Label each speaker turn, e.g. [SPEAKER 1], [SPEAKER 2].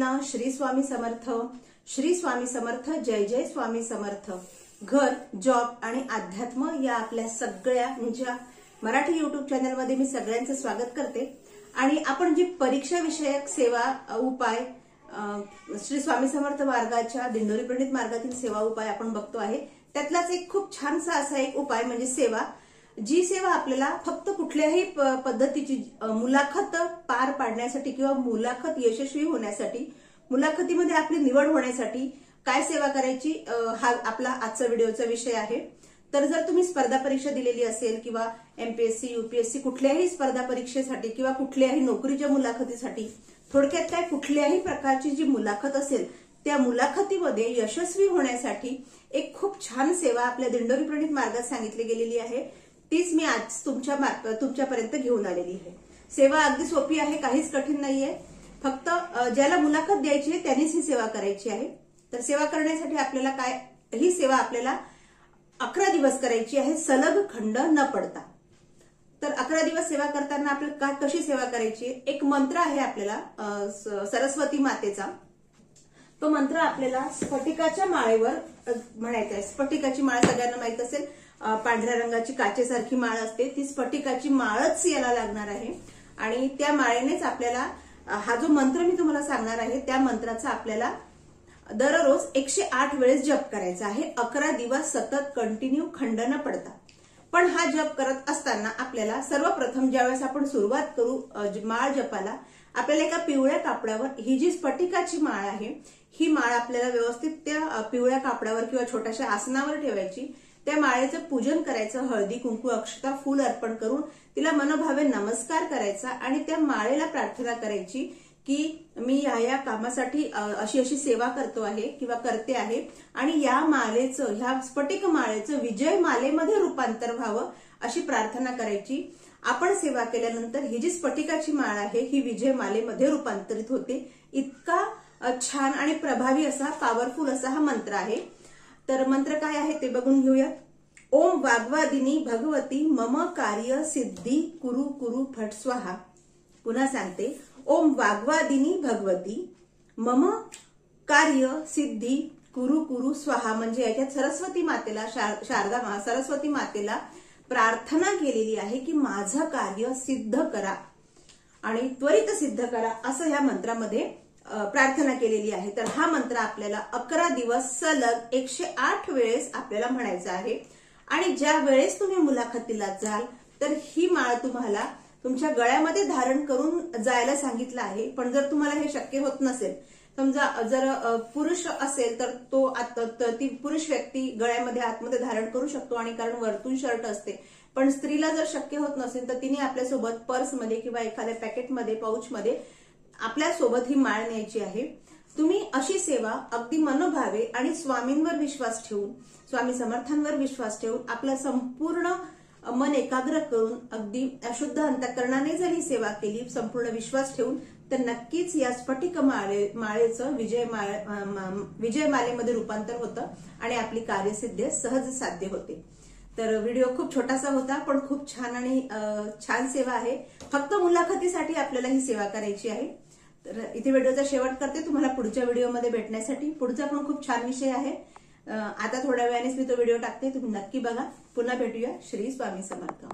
[SPEAKER 1] सर्वांना श्री स्वामी समर्थ, श्री स्वामी समर्थ, जय जय स्वामी समर्थ। घर, जॉब आणि अध्यात्म या आपल्या सगळ्या मराठी युट्यूब चॅनलमध्ये मी सगळ्यांचं स्वागत करते। आणि आपण जी परीक्षा विषयक सेवा उपाय श्री स्वामी समर्थ मार्गाच्या दिंडोरी पंडित मार्गातील सेवा उपाय आपण बघतो आहे। त्यातलाच एक खूप छानसा असा एक उपाय म्हणजे सेवा, जी सेवा आपल्याला फक्त कुठल्याही पद्धतीची मुलाखत पार पाडण्यासाठी किंवा मुलाखत यशस्वी होण्यासाठी, मुलाखतीमध्ये आपली निवड होण्यासाठी काय सेवा करायची हा आपला आजचा व्हिडिओचा विषय आहे। तर जर तुम्ही स्पर्धा परीक्षा दिलेली असेल किंवा एमपीएससी, यूपीएससी कुठल्याही स्पर्धा परीक्षेसाठी किंवा कुठल्याही नोकरीच्या मुलाखतीसाठी, थोडक्यात काय कुठल्याही प्रकारची जी मुलाखत असेल त्या मुलाखतीमध्ये यशस्वी होण्यासाठी एक खूप छान सेवा आपल्या दिंडोरी पंडित मार्गात सांगितली गेलेली आहे। तीच मी आज तुमच्यापर्यंत घेऊन आलेली आहे। सेवा अगदी सोपी आहे, काहीच कठीण नाहीये। फक्त ज्याला मुलाखत द्यायची आहे त्यांनीच ही सेवा करायची आहे। तर सेवा करण्यासाठी आपल्याला काय, ही सेवा आपल्याला 11 दिवस करायची आहे, सलग खंड न पडता। तर 11 दिवस सेवा करताना आपल्याला कशी सेवा करायची, एक मंत्र आहे आपल्याला सरस्वती मातेचा। तो मंत्र आपल्याला स्फटिकाच्या माळेवर म्हणायचा आहे। स्फटिकाची माळ सगळ्यांना माहित असेल, पांढऱ्या रंगाची काचेसारखी माळ असते, ती स्फटिकाची माळच याला लागणार आहे। आणि त्या माळेनेच आपल्याला हा जो मंत्र मी तुम्हाला सांगणार आहे त्या मंत्राचा आपल्याला दररोज 108 वेळेस जप करायचा आहे, 11 दिवस सतत कंटिन्यू खंड न पडता। पण हा जप करत असताना आपल्याला सर्वप्रथम ज्यावेळेस आपण सुरुवात करू माळ जपाला, आपल्याला एका पिवळ्या कापडावर ही जी स्फटिकाची माळ आहे ही माळ आपल्याला व्यवस्थित त्या पिवळ्या कापडावर किंवा छोट्याशा आसनावर ठेवायची। त्या माळेचं पूजन करायचं, हळदी कुंकू अक्षता फूल अर्पण करून तिला मनोभावे नमस्कार करायचा आणि त्या माळेला प्रार्थना करायची की मी या कामासाठी अशी अशी सेवा करतो आहे किंवा करते आहे आणि या मालेचं, ह्या स्फटिक माळेचं विजय मालेमध्ये रूपांतर व्हावं अशी प्रार्थना करायची। आपण सेवा केल्यानंतर ही जी स्फटिकाची माळ आहे ही विजय मालेमध्ये रूपांतरित होते। इतका छान आणि प्रभावी असा, पॉवरफुल असा हा मंत्र आहे। तर मंत्र काय आहे ते बघून घेऊया। ओम वाग्वादिनी भगवती मम कार्य सिद्धी कुरु कुरु फट स्वाहा। पुन्हा सांगते, ओम वाग्वादिनी भगवती मम कार्य सिद्धी कुरु कुरु स्वाहा। म्हणजे याच्यात सरस्वती मातेला, शारदा सरस्वती मातेला प्रार्थना केलेली आहे की माझं कार्य सिद्ध करा आणि त्वरित सिद्ध करा, असं या मंत्रामध्ये प्रार्थना केलेली आहे। तर हा मंत्र आपल्याला 11 दिवस सलग 108 वेळेस आपल्याला म्हणायचा आहे। आणि ज्या वेळेस तुम्ही मुलाखतीला जाल तर ही माळ तुम्हाला तुमच्या गळ्यामध्ये धारण करून जायला सांगितलं आहे। पण जर तुम्हाला हे शक्य होत नसेल, समजा जर पुरुष असेल तर तो ती पुरुष व्यक्ती गळ्यामध्ये आतमध्ये धारण करू शकतो आणि कारण वरतून शर्ट असते। पण स्त्रीला जर शक्य होत नसेल तर तिने आपल्यासोबत पर्समध्ये किंवा एखाद्या पॅकेटमध्ये, पाऊचमध्ये आपल्यासोबत ही माळ न्यायची आहे। तुम्ही अशी सेवा अगदी मनोभावे आणि स्वामींवर विश्वास ठेवून, स्वामी समर्थांवर विश्वास ठेवून, आपलं संपूर्ण मन एकाग्र करून अगदी अशुद्ध अंतःकरणाने जर ही सेवा केली, संपूर्ण विश्वास ठेवून, तर नक्कीच या स्फटिक माळेचं विजय मालेमध्ये रूपांतर होतं आणि आपली कार्यसिद्धी सहज साध्य होते। तर व्हिडिओ खूप छोटासा होता पण खूप छान आणि छान सेवा आहे। फक्त मुलाखतीसाठी आपल्याला ही सेवा करायची आहे। तर इथे व्हिडिओचा शेवट करते, तुम्हाला पुढच्या व्हिडिओमध्ये भेटण्यासाठी। पुढचा पण खूप छान विषय आहे, आता थोड्या वेळानेच मी तो व्हिडिओ टाकते, तुम्ही नक्की बघा। पुन्हा भेटूया। श्री स्वामी समर्थ।